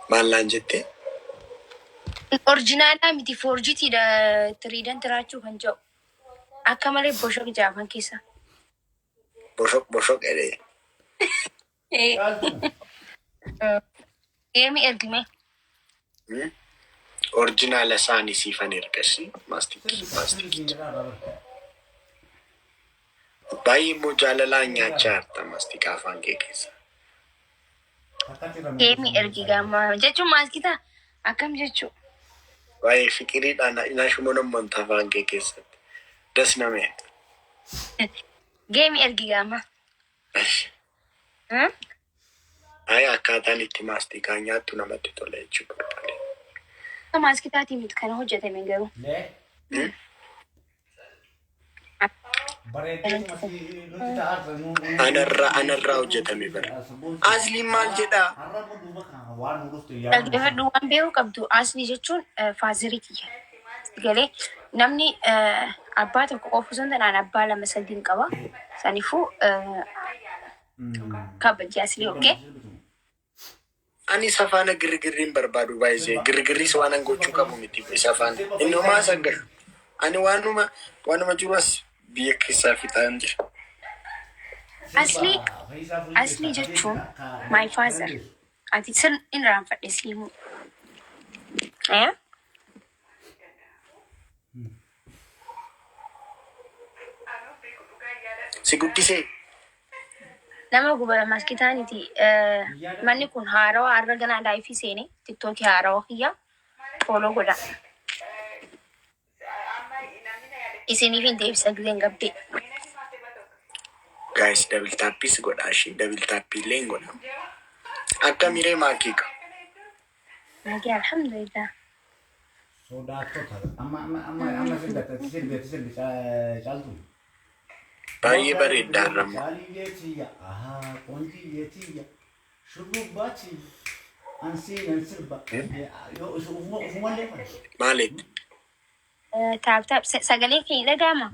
Maallaan jettee? Originaalaa miti forjitiidha tiriidan tiraachuu kan jedhu. Akka malee boshok jaafan keessa. Boshok edee. Geemi ergime. Oriijinaala isaanii siifan ergasii maastikii. Baay'ee immoo jaalalaan nyaachaa jirta maastikaa afaan kee keessa. Geemi ergi gaammaa jechuun maaskitaa akkam jechuu. Baay'ee fiqiriidhaan inaashuma namoota afaan kee keessatti. Das namee. Geemi ergi gaammaa. Ay akkaataan itti maastikaa nyaattu namatti tola jechuudha barbaade. Maaskitaatiin miti kana hojjetame garuu. Anarraa hojjetame bara. Asliin maal jedhaa? Dhaggeeffadhu waan beeku qabdu asli jechuun faaziriiti. Galee namni abbaa tokko qofa osoo hin taane abbaa lama sadiin qaba. Saniifuu kabajji asli okkee. Ani safaana girgirriin barbaadu baay'isee girgirris waan gochuu qabu miti safaan innumaa sangashu. Ani waanuma jiru as biyya keessaa fixaan jira. Asli jechuun my father. Ati sirn irraanfadhe siimu. Si guddisee? Nama gubara maskitaaniti manni kun haarawa har'a ganaa laayifii seene tiktookii haarawa kiyya fooloo godha. Isiniif hin deebisa gileen gabdee. Guys, double tappis godha ishee double tappillee hin godhamu. Akka miree maakiika. Maakii alhamdulillah. Baay'ee bareedaa irraa. Maalitti? Taap sagalee kee dhaga'ama.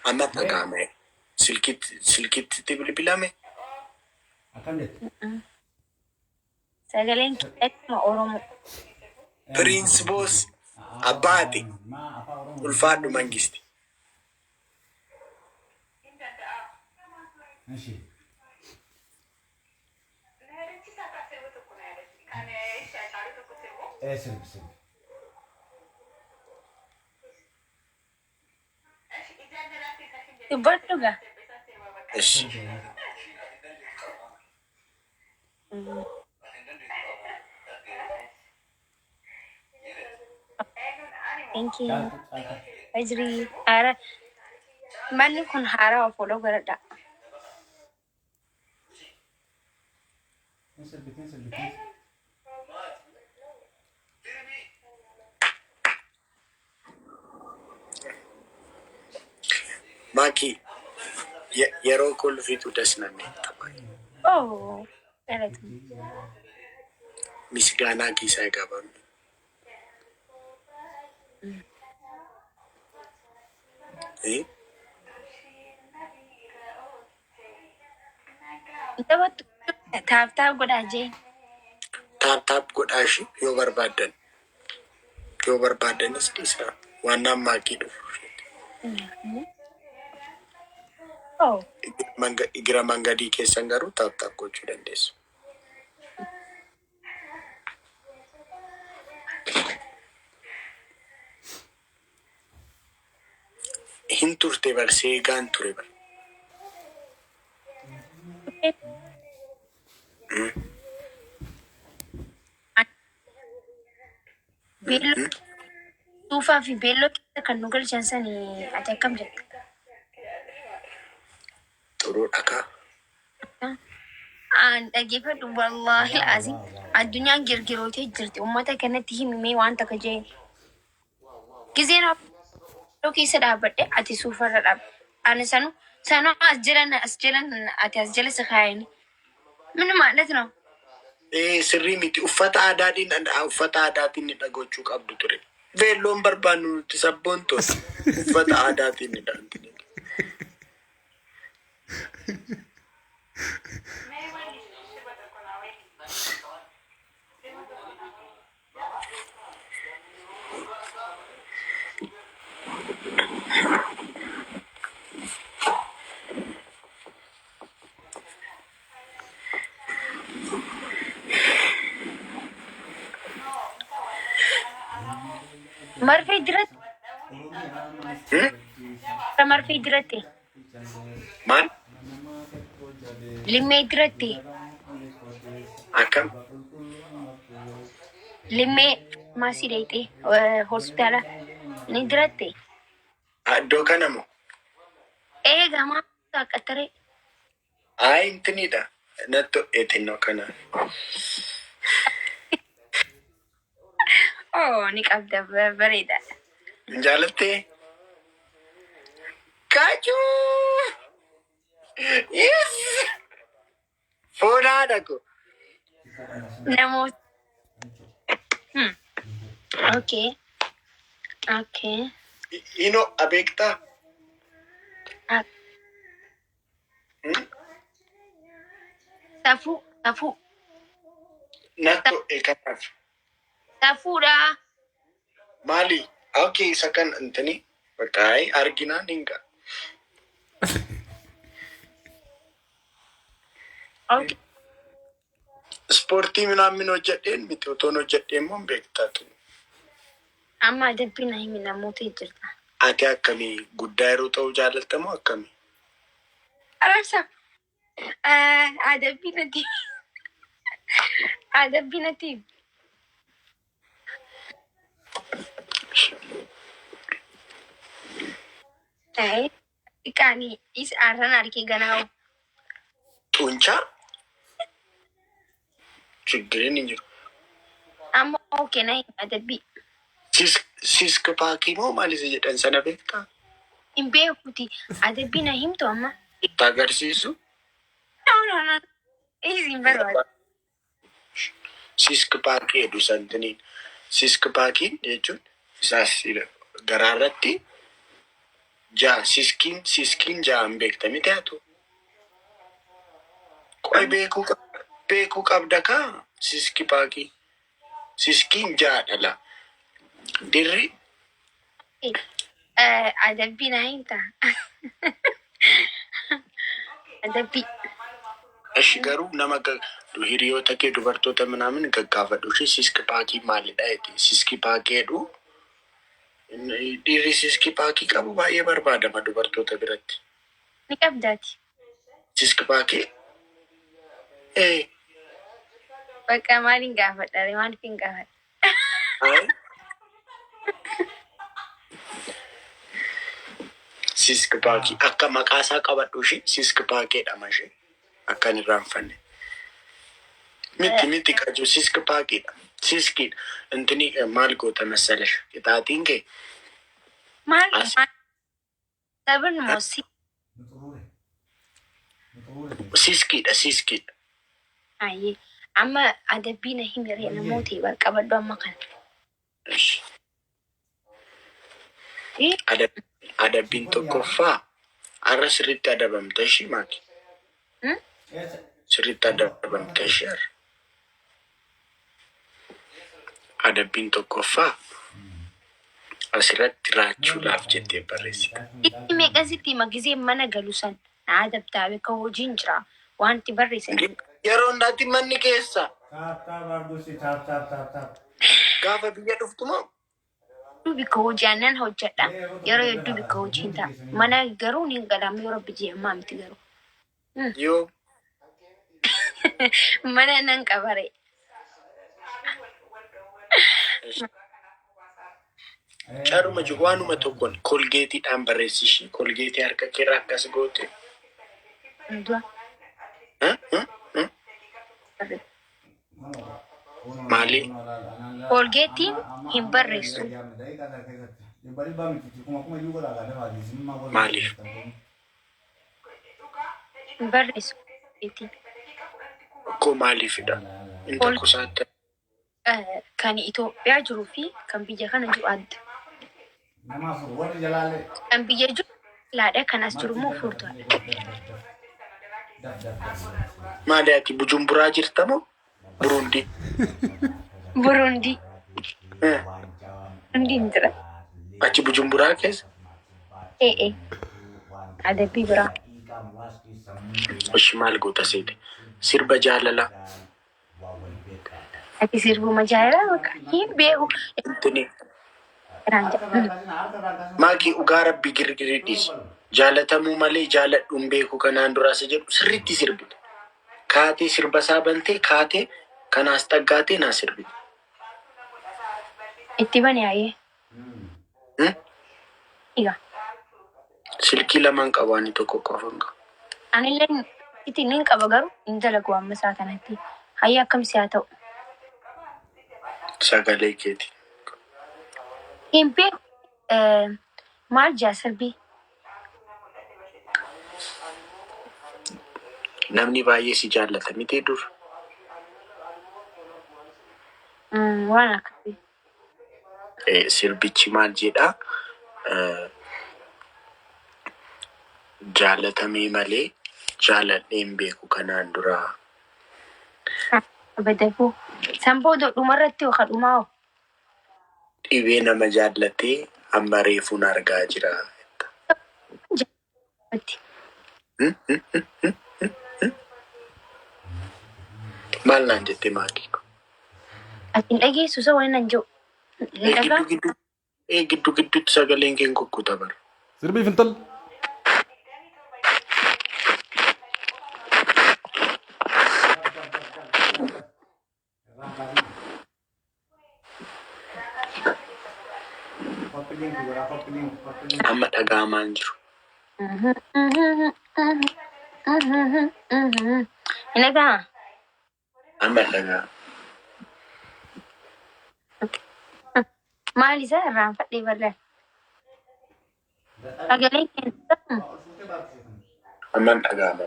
Amma dhaga'ame. Silkitti bilbilame. Sagaleen kee dhaga'ama Oromoo. Prince Boss abbaati. Ulfaadhu mangisti. Dubbadhuga. Yes. Thank you. Ajri. Ara. Manni kun haaraa fooloo godhadha. Maki, yeroo kolfitu das namni tapha. Oh, dhalatu. Misgaanaa kiisaa eegabamne. Taap godhaa jee. Taap godhaa ishee yoo barbaadan. Yoo barbaadanis dhiisaa waan maakii dhufu. Oh. Igira mangadii keessan garuu taap gochuu dandeessu. Hin turte barsee gaan ture bar. Beelloo suufaa fi beelloo keessa kan nu galchan sanii ati akkam jetta? Xuruu dhagaa. Dhaggeeffadhu wallaahi azim addunyaan girgirootee jirti uummata kanatti himimee waan takka jee gizeen keessa dhaabbadhe ati suufarra dhaab ani sanuu as jiran ati as jala si kaayani min ማለት ነው sirrii miti uffata aadaatiin ni dhagochuu qabdu ture. Veelloon barbaannu nuti sabboon tos uffata aadaatiin ni dhaanti. Marfee diratti. Marfee diratti. Maal? Limmee diratti. Akkam? Limmee maasii dhayxee hospitaala ni diratti. Iddoo kana moo? Eegamaa qaxxaree. Ayi intinidha. Natto eetinnoo kana. Oh, ni qabda bareeda. Jaalattee? Kaachuu! Yes! Foonaa dhaqu. Namoota. Okay. Okay. Inoo abeektaa? Safuu. Natto eekanaaf. Safuudha. Maali? Okay, isa kan intini. Bakka arginaan hinga. Okay. Ispoortii ምናምን hojjedheen miti otoon hojjedheen moo beektaa tu. Amma adabbiin himi namoota jirta. Ati akkamii guddaa yeroo ta'uu jaalatta moo akkamii? Arabsa. Adabbiin ati. Adabbiin ati. Iqaanii is arran argee ganaa. Xuunchaa? Chiggiriin hin jiru. Amma okay na adabbii. Siiska paakii moo maalis jedhan sana beektaa? Hin beekuti. Adabbii na himtu amma. Itti agarsiisu? No. Isin barbaada. Siiska paakii jedhu santiniin. Siiska paakiin jechuun isaas garaarratti jaa siiskiin jaan beektami taatu. Qoy beekuu qabda kaa siiski paakii. Siiskiin jaadhala. Dirri? Adabbii na himta. Adabbii. Ashi garuu nama hiriyoota kee dubartoota ምናምን gaggaafadhu ishee siiski paakii maalidha jedhe siiski paakii jedhu dhiirri siiski paakii qabu baay'ee barbaadama dubartoota biratti. Ni qabdaati. Siiski paakii? Bakka maaliin gaafadha? Maaliif hin gaafadha? Siiski paakii akka maqaasaa qabadhu ishee siiski paakii jedhama ishee. Akkan irraanfanne. Miti qaju siiski paakiidha. Siiskiidha. Intini maal goota masalash qixaaxiin kee. Maal? Sabin moosi. Siiskiidha. Ayyee. Amma adabbii na himiree namoota qabadhu amma kana. Adabbiin tokkoffaa har'a sirriitti adabamta ishii maaki? Sirriitti adabamta ishii har'a. Adabbiin tokkoffaa asirratti raachuudhaaf jettee barreessita. Itti meeqasitti magizee mana galu san na adabtaa beeka hojiin jira wanti barreessan. Yeroo hundaatti manni keessa. Gaafa biyya dhuftu moo? Bika hojii aannan hojjedha. Yeroo hedduu bika hojiin ta'a. Mana garuu ni galamu yeroo bijee ammaa miti garuu. Yoo. Mana nan qabare. Caruma jiru waanuma tokkoon kolgeetiidhaan barreessishi. Kolgeetii harka keerraa akkas goote. Maali? Kolgeetiin hin barreessu. Maaliif? Hin barreessu. Koo maaliifidha? Inta kusaatti. Kan Itoophiyaa jiruu fi kan biyya kana jiru adda. Kan biyya jiru laadha kan as jiru immoo furtuudha. Maali ati Bujumburaa jirta moo? Burundi. Burundi hin jira. Achi Bujumburaa keessa? Adabbii biraa. Oshi maal goota seete? Sirba jaalalaa. Ati sirbuma jaalalaa bakka hin beeku. Intini Maakii dhugaa rabbii girgiriidhis jaalatamuu malee jaaladhuun beeku kanaan duraas jedhu sirriitti sirbite. Kaatee sirba isaa bantee kaatee kanaas xaggaatee naa sirbite. Itti bane ayee. Iga. Silkii lamaan qabu ani tokko qofan qabu. Anilleen itti niin qaba garuu hin dalagu amma isaa kanatti. Hayya akkamsi haa ta'u. Sagalee keeti. Hin beeku maal jaa sirbii? Namni baay'ee si jaallata miti dur. Waan akkasii. Sirbichi maal jedhaa? Jaalatamee malee jaaladheen beeku kanaan duraa. Badafuu. Sanboo dhumarratti yookaan dhumaa Dhibee nama jaallatee amma reefuun argaa jira. Maal naan jettee maakii? Ati hin dhageessu isa waan nan jiru. Giddu gidduutti sagaleen keen kukkuta bara. Sirbii fintal. Amma dhaga'amaa hin jiru. Hin dhagaa? Amma dhaga'ama. Maal isa irraan fadhee bal'aa? Sagalee keessa. Amma dhaga'ama.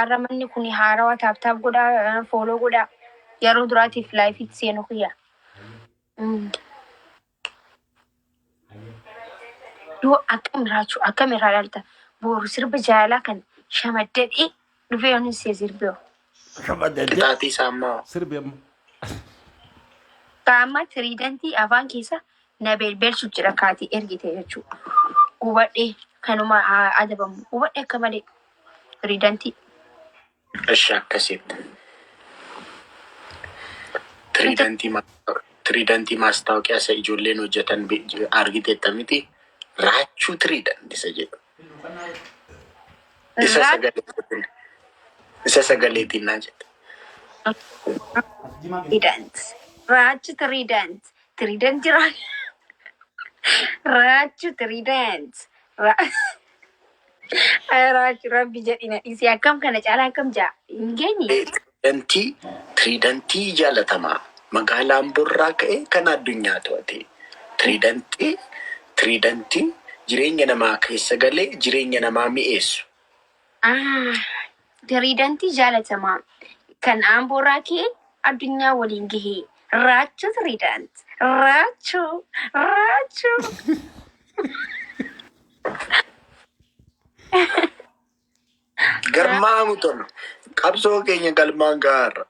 Arramanni kun haarawaa taaptaap godhaa fooloo godhaa yeroo duraatiif laayifiitti seenu kiyya. Yoo akkam irraa dhalta booru sirba jaalaa kan shamaddadhee dhufee yoon hin sirbee. Qixaatii isaa ammaa. Sirbii amma. Kaa'ammaa tiriidantii afaan keessa na beelbeelchu jira kaatii ergite jechuudha. Hubadhee kanuma adabamu hubadhee akka malee tiriidantii. Eshi akkasitti. Tiriidantii maastaawoqiyaa isa ijoolleen hojjetan argiteetta miti raachuu tiriidantii isa jedhu. Isa sagaleetiin naa jedhe. Raachuu tiriidantii. Tiriidantii raachuu tiriidantii. Raachuu rabbi jedhina dhiisee akkam kana caalaa akkam jaa hin geenye. Tiriidantii jaalatamaa magaalaan borraa ka'e kan addunyaa to'ate. Tiriidantii jireenya namaa keessa galee jireenya namaa mi'eessu. Tiriidantii jaalatamaa kan aanborraa ka'e addunyaa waliin gahee. Raachuu tiriidantii. Raachuu. Garmaamu tolu. Qabsoo keenya galmaan gahaarra.